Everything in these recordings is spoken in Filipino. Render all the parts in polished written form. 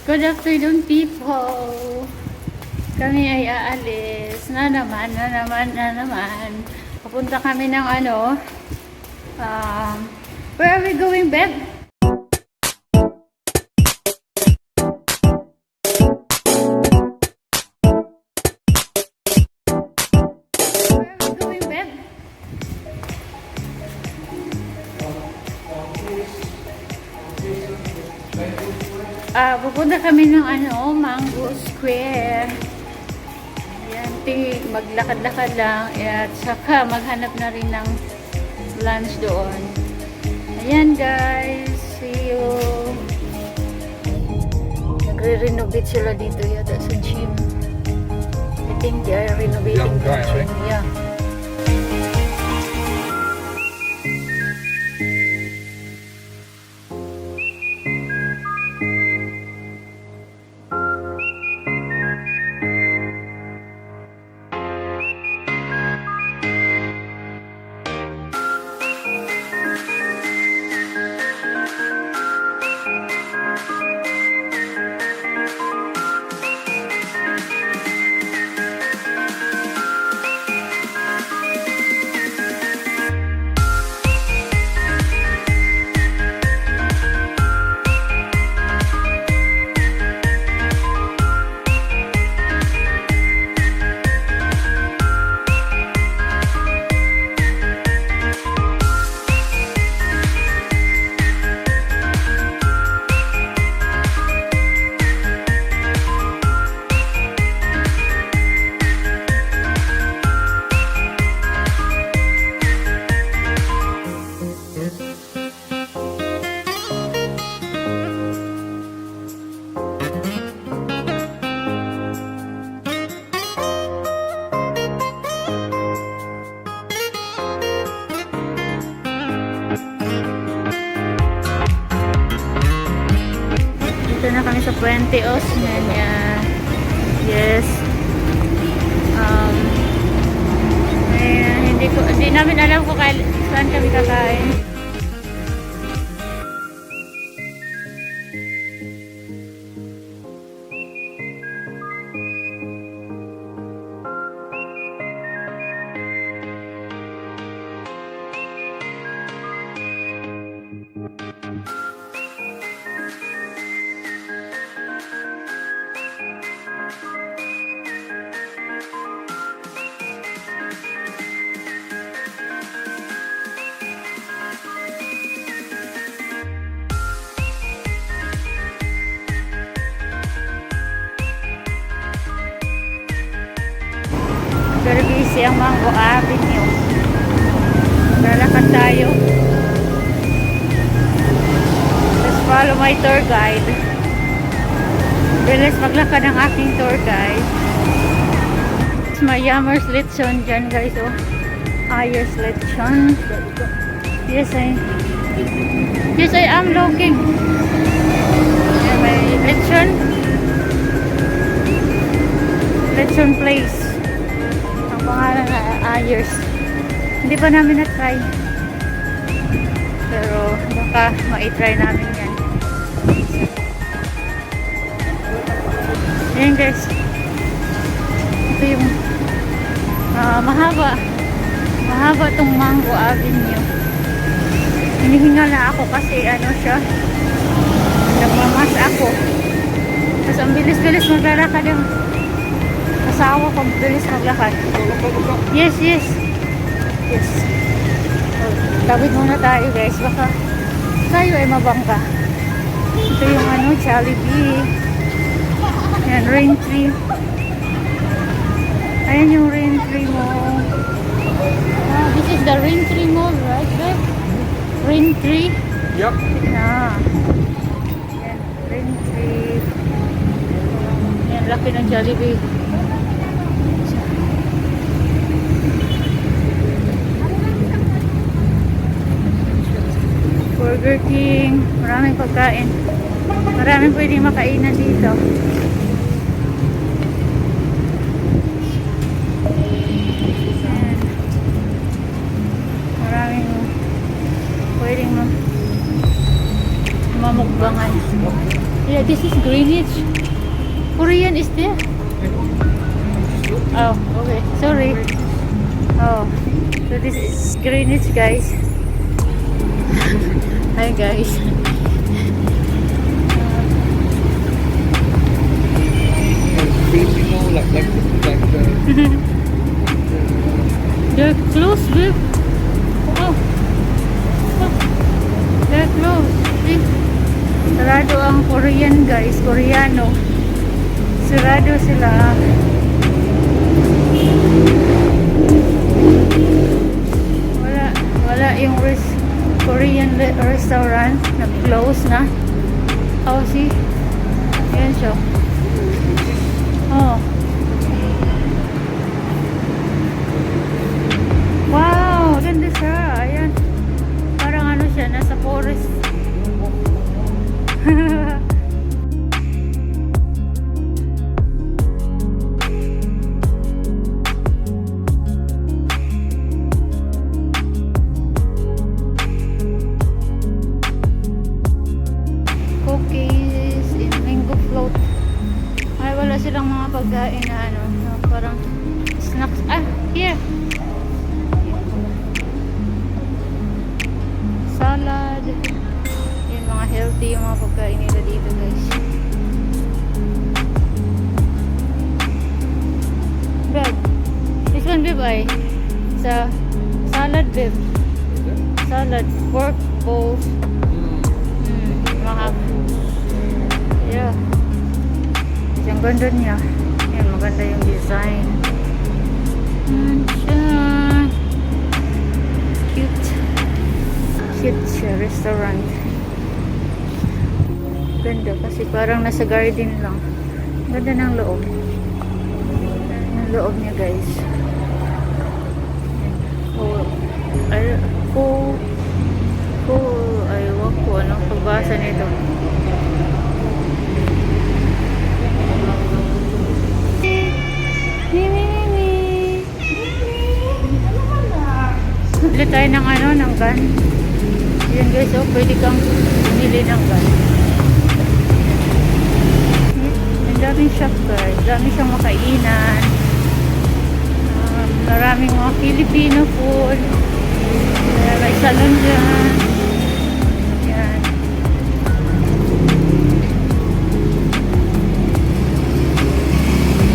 Good afternoon, people. Kami ay aalis na naman. Papunta kami ng where are we going, babe? Where are we going, babe? Pupunta kami ng Mango Square. Ayan, maglakad-lakad lang at saka maghanap na rin ng lunch doon. Ayan guys, see you. Nagre-renovate sila dito yata sa gym. I think they are renovating the gym. Yeah. Dito na kami sa Puente Osmeña. Yes. Hindi namin alam kung saan kami kakain. Very busy ang Mango Avenue. Lalakad tayo. Let's follow my tour guide. Bilis maglakad ang aking tour guide. It's my Yammers Lechon dyan guys. Oh. Ayers Lechon. Yes, I am looking. Yeah, my Lechon place. Pangalan na Ayers. Hindi pa namin na-try. Pero baka ma-try namin yan. Ayan guys. Ito yung mahaba tong Mango Avenue. Hinihinga na ako kasi siya. Nagmamas ako. Tapos ang bilis-bilis maglalakad yung asawa ko, bilis maglakad. Yes. Tawid muna tayo guys, baka tayo ay mabangka. Ito yung Jollibee. Ayan, Rain Tree. Ayan yung Rain Tree Mall. This is the Rain Tree Mall, right babe? Rain Tree? Yep. Ayan, Rain Tree. Ayan, laki ng Jollibee. Burger King, maraming pagkain. Maraming pwedeng makainan dito. Ayan. Maraming pwedeng mamukbangan. Yeah, this is Greenwich. Korean is there? Oh, okay. Sorry. Oh, so this is Greenwich, guys. Hi, guys. Filipino like They're close, babe. Oh. Oh. They're close. See? Sarado ang Korean, guys. Koreano. Sarado sila. Wala yung Korean restaurant. Nag-close na. Oh, see? Ayan siya. Oh. Wow, ganda siya. Ayan. Parang ano siya, nasa forest. Cookies in mango float. Ay, wala silang mga pagkain na ano, na parang snacks. Ah, here. Salad. Yung mga healthy yung mga pagkain nila dito, guys. Beb, this one, Beb, ay sa salad, Beb. Salad, pork bowls. Mga yeah. Ang ganda niya. Yan, maganda yung design. Siya. Cute. Cute siya, restaurant. Ganda kasi parang nasa garden lang. Ganda ng loob. Ang loob niya, guys. Aywan ko anong pagbasa nito. Bili tayo ng ano, ng gun. Yan, guys, oh, pwede kang bumili ng gun. Ang daming shop, guys. Dami siyang makainan. Maraming mga Filipino food. May salon dyan. Yan.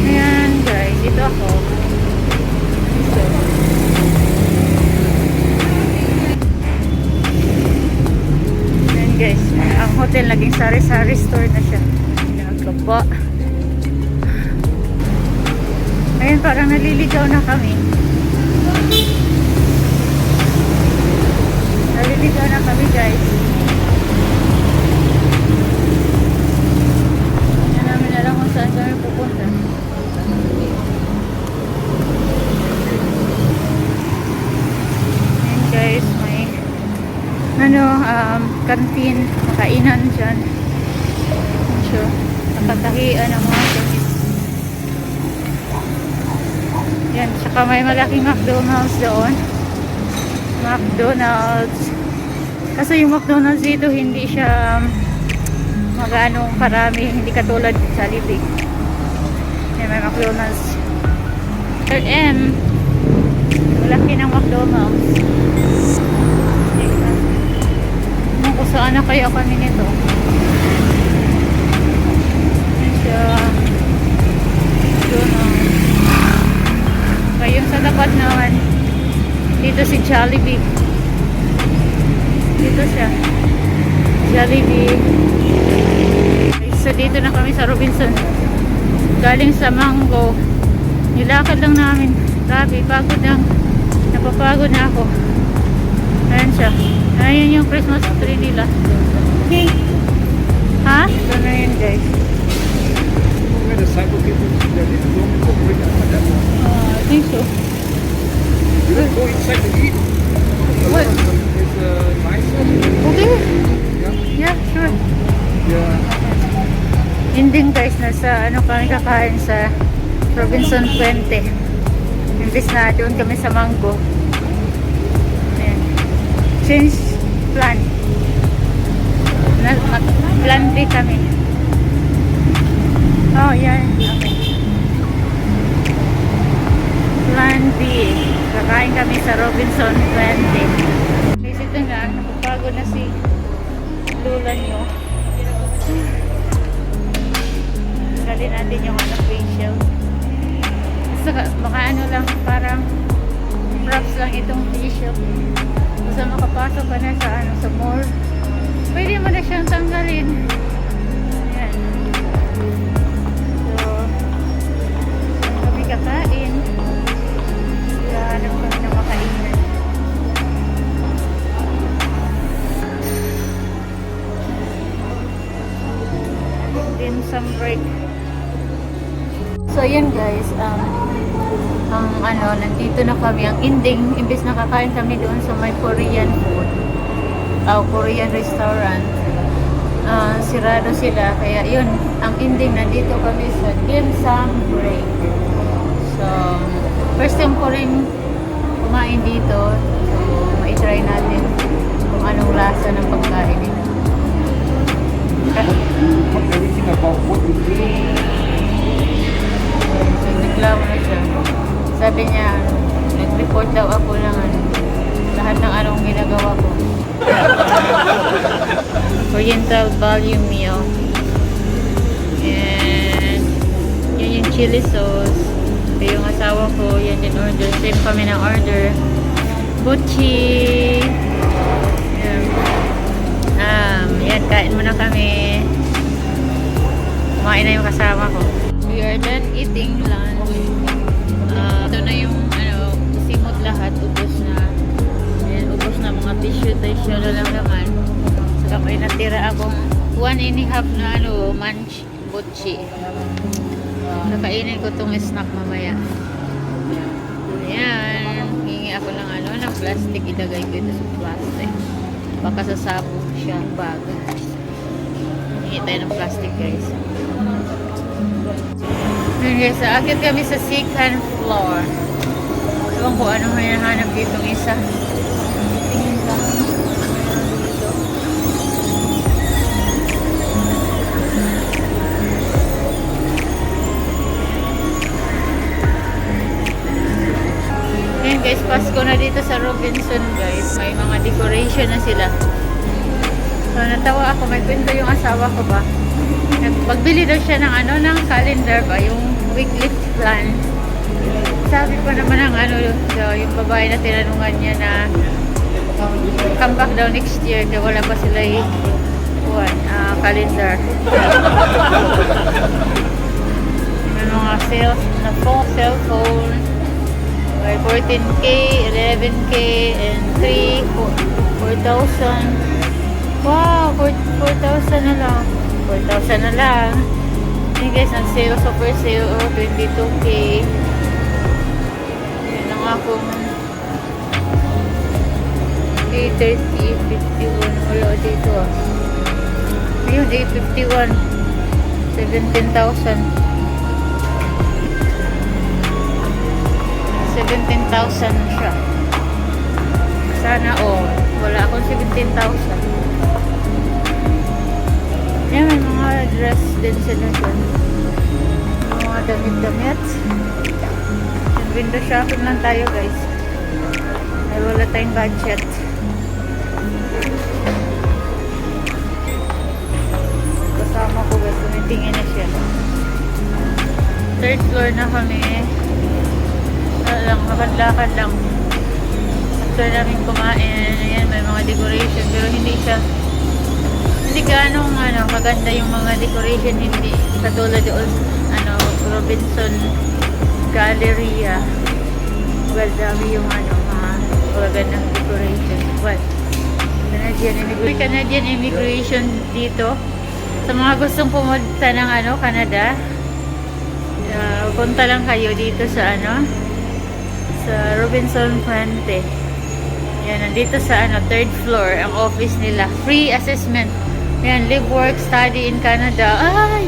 Ayan, guys. Ito ako. So, ayan, guys. Ang hotel naging sari-sari store na siya. Nagkaba. Ayan, parang naliligaw na kami. Naliligaw na kami, guys. Hindi namin alam kung saan kami pupunta. Ayan, guys, may canteen, makainan dyan. So, nakatahian ang mga things. Yan, saka may malaking McDonald's doon. McDonald's. Kasi yung McDonald's dito hindi siya magano karami, hindi katulad sa Jollibee. Yan, may McDonald's. Third M. Malaki ng McDonald's. Kung saan na kaya kami nito. Yan siya. McDonald's. Ngayon sa tapat naman dito si Jollibee. Dito siya. Jollibee. So dito na kami sa Robinson. Galing sa Mango. Nilakad lang namin. Grabe, pagod na. Napapagod na ako. Ayan siya. Ayan yung Christmas tree nila. Ha? Ito na yun, guys. I think so. You don't go inside to eat. What? It's nice. Okay. Yeah. Yeah, sure. Yeah. Yun din, guys, nasa ano kami kakain sa Robinson Puente. Imbis na doon kami sa Mango. Ayan. Change plan. Plan B kami. sa Robinson 20. Guys, ito na, napapagod na si lula nyo. Dali natin yung facial. Saka, baka ano lang, parang props lang itong facial. Basta makapasok ka na sa, sa mall, pwede mo na siyang tanggalin. Ayan. So, kami kakain. Hanap kami na makainan. Then some break. So yun guys, nandito na kami. Ang ending, imbes na kakain kami doon sa may Korean food, Korean restaurant, sirado sila. Kaya yun, ang ending, nandito kami sa dim sum break. So, first time ko rin kumain dito. So, maitry natin kung anong lasa ng pagkain nito. Everything about what you do. So, reklamo na siya. Sabi niya, nag-report daw ako ng lahat ng anong ginagawa ko. Oriental value meal. And yun yung chili sauce. Ito yung asawa ko, yan din order. Same kami ng order. Buchi. Yan, kain muna kami. Kumain na yung kasama ko. We are done eating lunch. Ito na yung simot lahat. Ubos na. Ayan, ubos na mga tissue na lang naman. Saka may natira akong 1.5 na munch buchi. Nakainin ko tong snack mamaya. Ayan. Hingi ako ng plastic. Ilagay ko ito sa plastic. Baka sasabog siya bag. Hingi tayo ng plastic guys. Ayan guys, aakit kami sa second floor. Ewan ko anong hinahanap ditong isa. Tingin lang. Dito. Ayan guys, Pasko na dito sa Robinson guys. May mga decoration na sila. So natawa ako, may kwento yung asawa ko ba. Pagbili daw siya ng ng calendar ba, yung weekly plan. Sabi pa naman ng yung babae na tinanungan niya na come back daw next year, kaya wala pa sila calendar. May mga sales na cellphone. 14K, 11K, and 4,000. Wow, 4,000 na lang. 4,000 na lang. Yun guys, ang sale, super sale, 22K. Yan ang akong A30, 51. Wala dito Ayun, A51. 17,000. 17,000 na siya. Sana wala akong 17,000. Yan, may mga dress din sila dyan. Mga damit-damit. Window shopping lang tayo guys. Ay wala tayong budget. Kasama ko guys, tumitingin na siya. Third floor na kami. Lakad-lakad lang. After namin kumain, ayan, may mga decoration, pero hindi ganong maganda yung mga decoration, hindi katulad doon Robinson Galleria. Well, dami yung mga magandang decoration. Well, Canadian immigration dito. Sa mga gustong pumunta ng Canada, punta lang kayo dito sa sa Robinson Puente. Yan, nandito sa third floor ang office nila. Free assessment. Yan, live, work, study in Canada. Ay!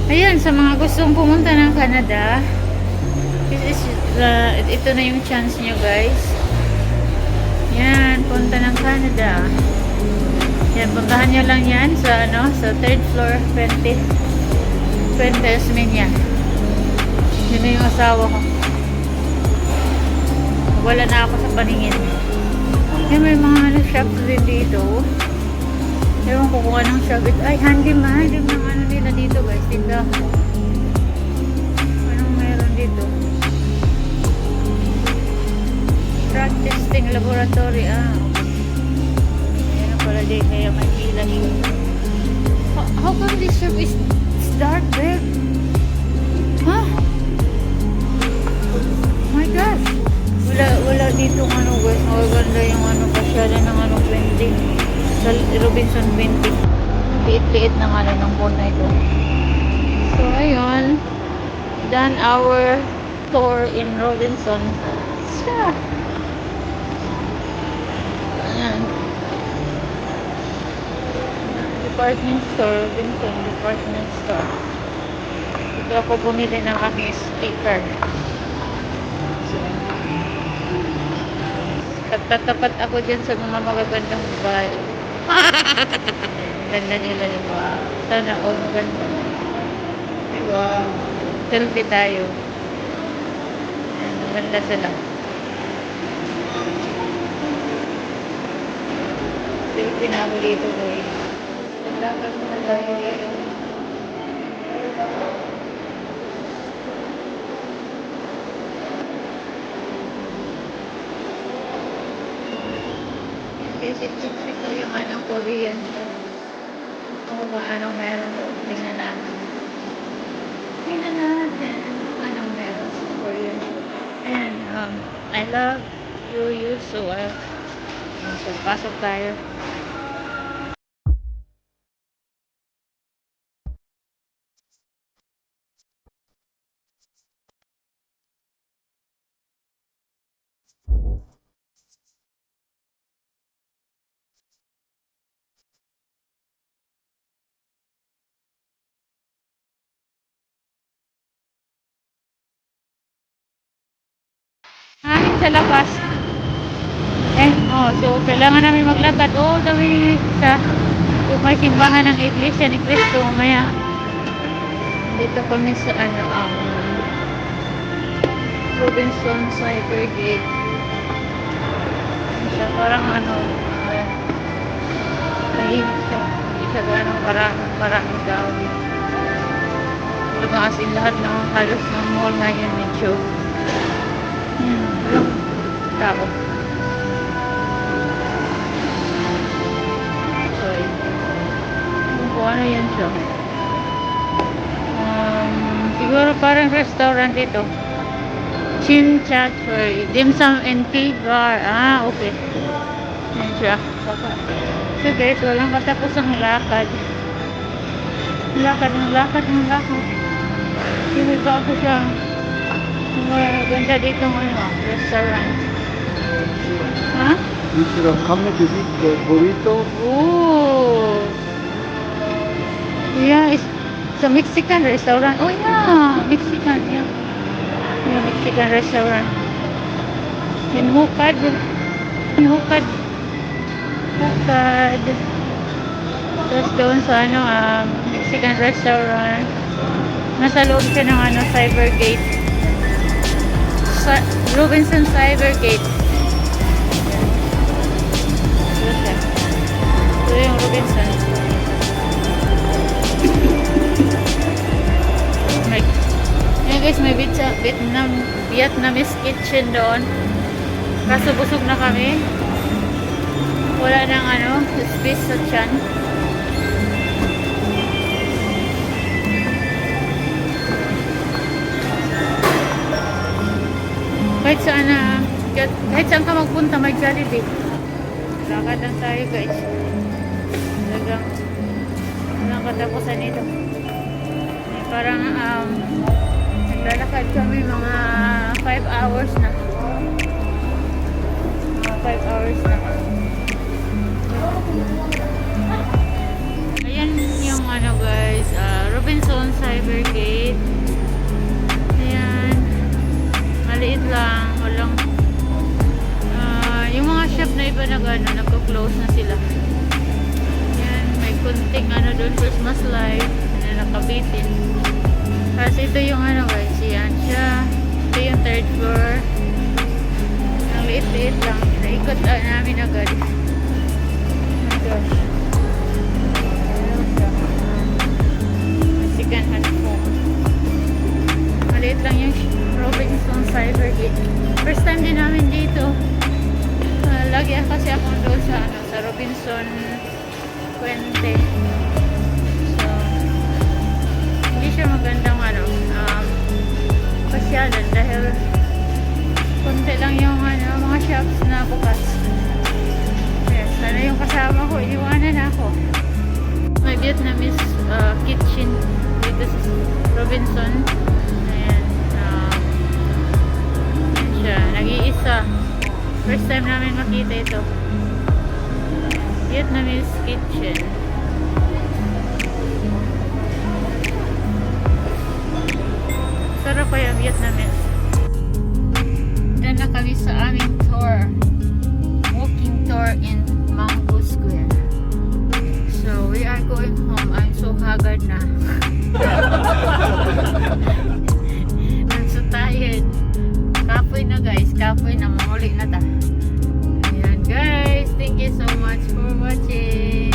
Ayan, sa mga gustong pumunta ng Canada, ito na yung chance nyo guys. Yan, punta ng Canada. Yan, puntahan nyo lang yan sa sa third floor, Puente Osmeña. Yun na yung asawa ko. wala na ako sa paningin. Yan, may mga ano, shops din dito. Ewan ko kung anong shop ito. Ay, handyman ng ano nila dito guys. Tinda. Anong meron dito? Drug testing laboratory. Ayan pala din. Kaya may pila siya. How come this shop is dark red? Huh? My gosh. Wala dito ano guys. Maganda yung ano pasyalan ng ano 20. Sa Robinson 20. Liit-liit ng ano ng phone na ito. So ayun. Done our tour in Robinson. Siya. Ayan. Department store. Robinson department store. Ito ako bumili ng aking sticker. Tatapat ako dyan sa mga magagandang babae. Ganda nila, diba? Sana all ganda. Diba? Selfie tayo. Ganda sila. Selfie na ako dito, guys. Ganda ka naman tayo dito. Visit ko yung anong Korean. O ba anong meron doon? Tingnan natin. Tingnan natin anong meron sa Korean. And I love you so so pasok tayo. Hangin sa labas. So kailangan namin maglakad all the way sa may simbahan ng Iglesia ni Cristo. Maya dito kami sa Robinson Cyber Gate. Siya parang tahimik siya. Hindi siya gano'ng maraming tao dito. Lumakas in lahat ng halos ng mall ngayon medyo tao. Sorry. Kung ano yan siya. Siguro parang restaurant ito. Chin Chat Curry. Dim Sum and Tea Bar. Okay. Yan siya. So guys, walang katapusang lakad. Lakad. Yung may bago siya. Ganda dito restaurant. Huh? You should have come to eat the burrito. Oh. Yeah, it's a Mexican restaurant. Oh yeah, Mexican. Yeah, Mexican restaurant. In Hukad. Tapos doon sa Mexican restaurant. Nasa loob siya ng Cybergate. Robinson Cybergate. Ito yung Robinson. Yan guys, may Vietnamese kitchen doon. Kaso busog na kami. Wala nang space sa tiyan. Kahit saan ka magpunta may Jollibee. Lakad lang tayo guys. Talagang walang katapusan nito. Parang naglalakad kami mga 5 hours na. Mga 5 hours na. Ayan yung guys, Robinson Cybergate. Ayan. Maliit lang. Walang yung mga shop na iba nagko-close na sila. Ayan. May kunting doon Christmas light na nakabitin. Tapos ito yung guys, yan siya. Ito yung third floor. Ang liit-liit lang. Naikot namin agad. Oh my gosh. Second hand phone. Maliit lang yung Robinson Cybergate. First time din namin dito. Lagi kasi ako doon sa sa Robinson Puente. So, hindi siya magandang pasyalan dahil konti lang yung mga shops na bukas. Yes, sana yung kasama ko, iiwanan ako. May Vietnamese kitchen dito sa Robinson. Ayan. Yan siya. Nag-iisa. First time namin makita ito. Vietnamese kitchen. Sarap kaya Vietnamese. Dyan na kami sa aming tour. Walking tour in Mango Square. So, we are going home. I'm so haggard na. I'm so tired. Kapoy na guys. Kapoy na. Mahuli na ta. Ayan guys. Thank you so much for watching.